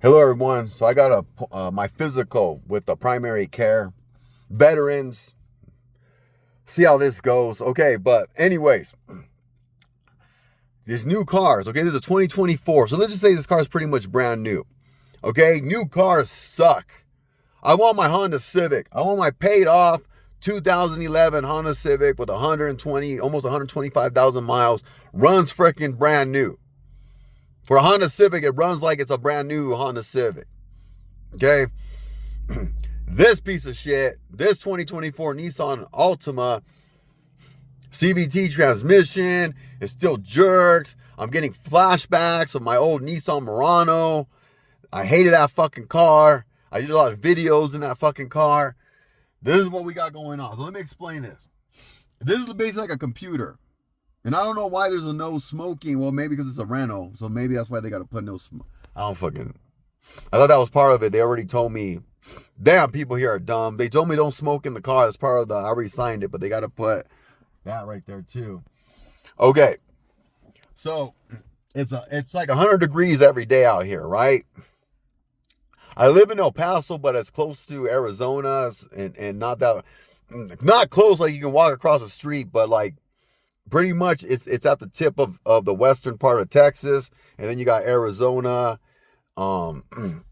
Hello, everyone. So I got my physical with the primary care veterans. See how this goes. Okay, but anyways, these new cars. Okay, this is a 2024. So let's just say this car is pretty much brand new. Okay, new cars suck. I want my Honda Civic. I want my paid off 2011 Honda Civic with 120, almost 125,000 miles. Runs freaking brand new. For a Honda Civic, it runs like it's a brand new Honda Civic. Okay? This piece of shit, this 2024 Nissan Altima CVT transmission, it still jerks. I'm getting flashbacks of my old Nissan Murano. I hated that fucking car. I did a lot of videos in that fucking car. This is what we got going on. So let me explain this. This is basically like a computer. And I don't know why there's a no smoking. Well, maybe because it's a rental. So maybe that's why they got to put no smoke. I thought that was part of it. They already told me. Damn, people here are dumb. They told me don't smoke in the car. That's part of I already signed it. But they got to put that right there too. Okay. So it's like 100 degrees every day out here, right? I live in El Paso, but it's close to Arizona. And not close like you can walk across the street. But like, pretty much it's at the tip of the western part of Texas, and then you got Arizona and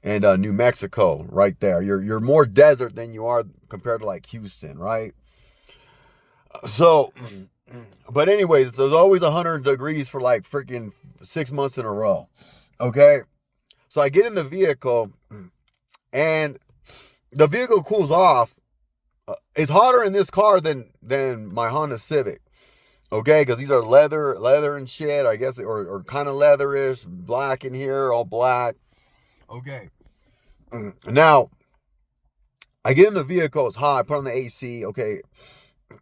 New Mexico right there. You're more desert than you are compared to like Houston, right? So but anyways, there's always 100 degrees for like freaking 6 months in a row. Okay? So I get in the vehicle and the vehicle cools off. It's hotter in this car than my Honda Civic. Okay, because these are leather and shit, I guess, or kind of leatherish, black in here, all black. Okay. Now, I get in the vehicle, it's hot, I put on the AC, okay.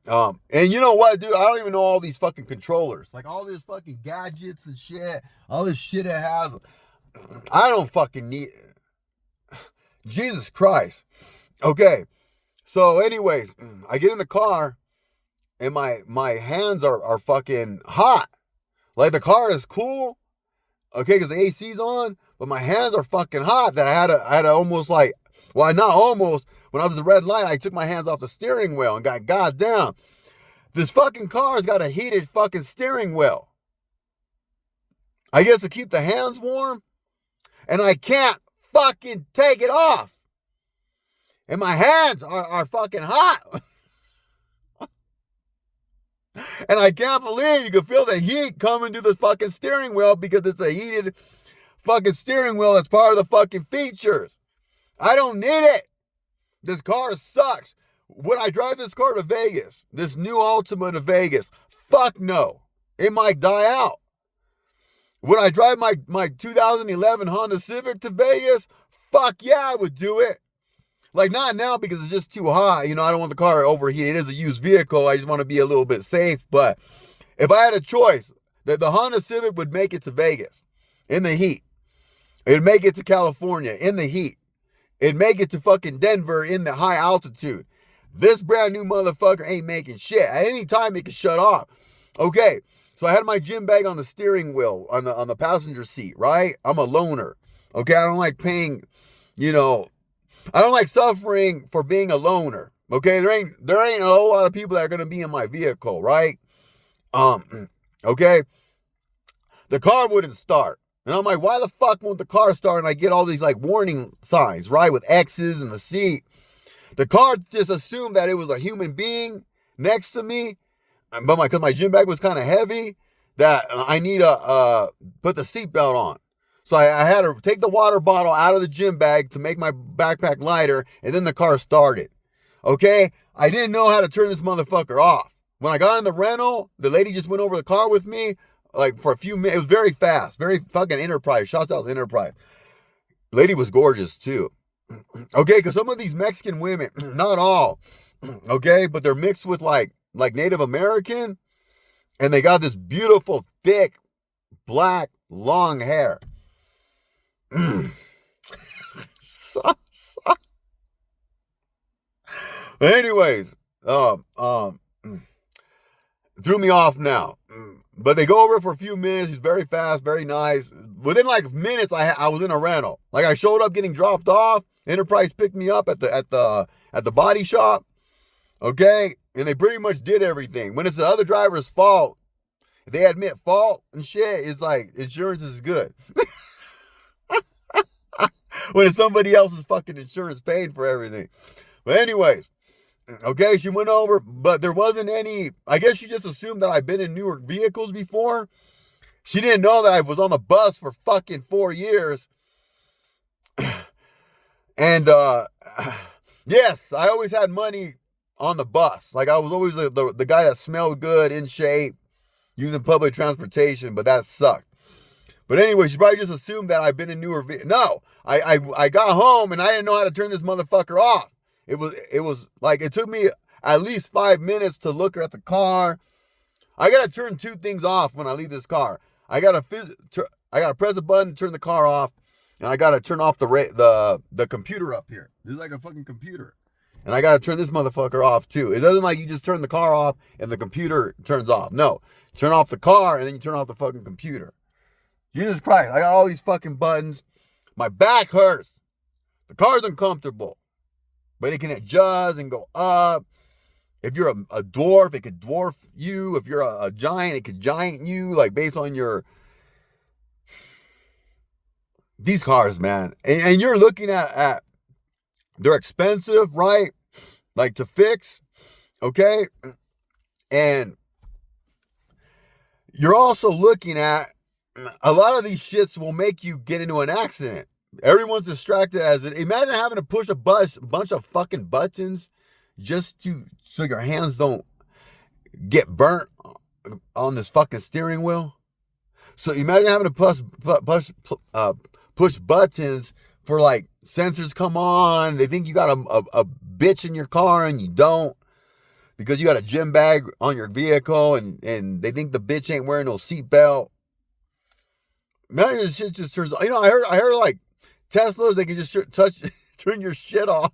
And you know what, dude? I don't even know all these fucking controllers. Like, all these fucking gadgets and shit, all this shit it has. I don't fucking need it. Jesus Christ. Okay. So, anyways, I get in the car. And my hands are fucking hot. Like the car is cool, okay, because the AC's on, but my hands are fucking hot that I had to almost like, well, not almost, when I was at the red light, I took my hands off the steering wheel and got goddamn. This fucking car's got a heated fucking steering wheel. I guess to keep the hands warm, and I can't fucking take it off. And my hands are fucking hot. And I can't believe you can feel the heat coming to this fucking steering wheel because it's a heated fucking steering wheel that's part of the fucking features. I don't need it. This car sucks. When I drive this car to Vegas, this new Altima to Vegas, fuck no. It might die out. When I drive my 2011 Honda Civic to Vegas, fuck yeah, I would do it. Like, not now because it's just too hot. You know, I don't want the car to overheat. It is a used vehicle. I just want to be a little bit safe. But if I had a choice, the Honda Civic would make it to Vegas in the heat. It'd make it to California in the heat. It'd make it to fucking Denver in the high altitude. This brand new motherfucker ain't making shit. At any time, it can shut off. Okay, so I had my gym bag on the steering wheel, on the passenger seat, right? I'm a loner. Okay, I don't like paying, I don't like suffering for being a loner. Okay, there ain't a whole lot of people that are gonna be in my vehicle, right? Okay. The car wouldn't start. And I'm like, why the fuck won't the car start? And I get all these like warning signs, right? With X's in the seat. The car just assumed that it was a human being next to me. But because my gym bag was kind of heavy, that I need to put the seatbelt on. So I had to take the water bottle out of the gym bag to make my backpack lighter, and then the car started. Okay? I didn't know how to turn this motherfucker off. When I got in the rental, the lady just went over the car with me, like for a few minutes. It was very fast. Very fucking Enterprise. Shouts out to Enterprise. Lady was gorgeous too. Okay? Because some of these Mexican women, not all, okay? But they're mixed with like Native American, and they got this beautiful, thick, black, long hair. Anyways, threw me off now. But they go over for a few minutes. He's very fast, very nice, within like minutes, I was in a rental. Like I showed up getting dropped off. Enterprise picked me up at the body shop. Okay, and they pretty much did everything. When it's the other driver's fault, if they admit fault and shit, it's like insurance is good. When it's somebody else's fucking insurance paying for everything. But anyways, okay, she went over, but there wasn't any. I guess she just assumed that I've been in newer vehicles before. She didn't know that I was on the bus for fucking 4 years. And yes, I always had money on the bus. Like I was always the guy that smelled good, in shape, using public transportation, but that sucked. But anyway, she probably just assumed that I've been in newer vehicles. No, I got home and I didn't know how to turn this motherfucker off. It was like, it took me at least 5 minutes to look at the car. I gotta turn 2 things off when I leave this car. I gotta press a button to turn the car off, and I gotta turn off the computer up here. This is like a fucking computer. And I gotta turn this motherfucker off too. It doesn't like you just turn the car off and the computer turns off. No, turn off the car and then you turn off the fucking computer. Jesus Christ, I got all these fucking buttons. My back hurts. The car's uncomfortable, but it can adjust and go up. If you're a dwarf, it could dwarf you. If you're a giant, it could giant you, like based on your... These cars, man. And you're looking at they're expensive, right? Like to fix, okay? And you're also looking at a lot of these shits will make you get into an accident. Everyone's distracted as it. Imagine having to push a bunch of fucking buttons just so your hands don't get burnt on this fucking steering wheel. So imagine having to push buttons for like sensors come on. They think you got a bitch in your car and you don't, because you got a gym bag on your vehicle and they think the bitch ain't wearing no seatbelt. Man, this shit just turns. You know, I heard like Teslas, they can just turn your shit off.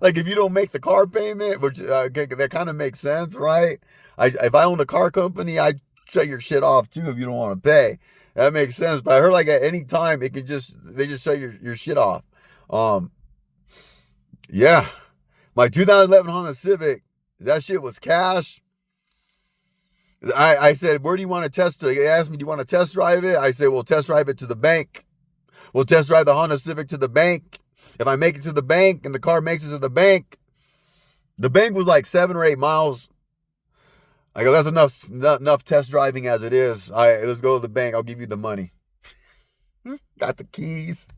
Like if you don't make the car payment, which that kind of makes sense, right? If I owned a car company, I'd shut your shit off too if you don't want to pay. That makes sense. But I heard like at any time they just shut your shit off. Yeah, my 2011 Honda Civic, that shit was cash. I said, where do you want to test it? They asked me, do you want to test drive it? I said, well, test drive it to the bank. We'll test drive the Honda Civic to the bank. If I make it to the bank and the car makes it to the bank was like 7 or 8 miles. I go, that's enough test driving as it is. All right, let's go to the bank. I'll give you the money. Got the keys.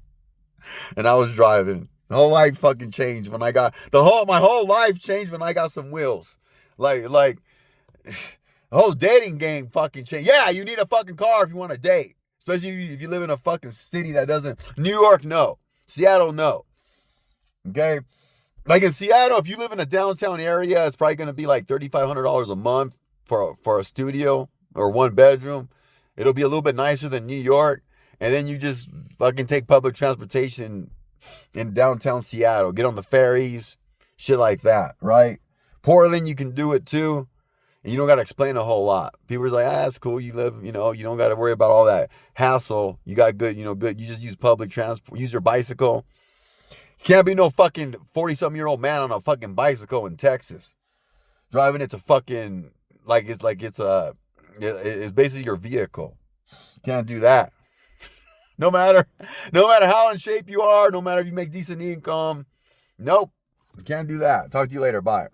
And I was driving. The whole life fucking changed when I got, my whole life changed when I got some wheels. Like, the whole dating game fucking changed. Yeah, you need a fucking car if you want to date. Especially if you live in a fucking city that doesn't... New York, no. Seattle, no. Okay? Like in Seattle, if you live in a downtown area, it's probably going to be like $3,500 a month for a studio or 1 bedroom. It'll be a little bit nicer than New York. And then you just fucking take public transportation in downtown Seattle. Get on the ferries. Shit like that, right? Portland, you can do it too. And you don't got to explain a whole lot. People are like, that's cool. You live, you don't got to worry about all that hassle. You got good. You just use public transport. Use your bicycle. You can't be no fucking 40-something-year-old man on a fucking bicycle in Texas. Driving it to fucking, it's basically your vehicle. You can't do that. No matter how in shape you are, no matter if you make decent income. Nope. You can't do that. Talk to you later. Bye.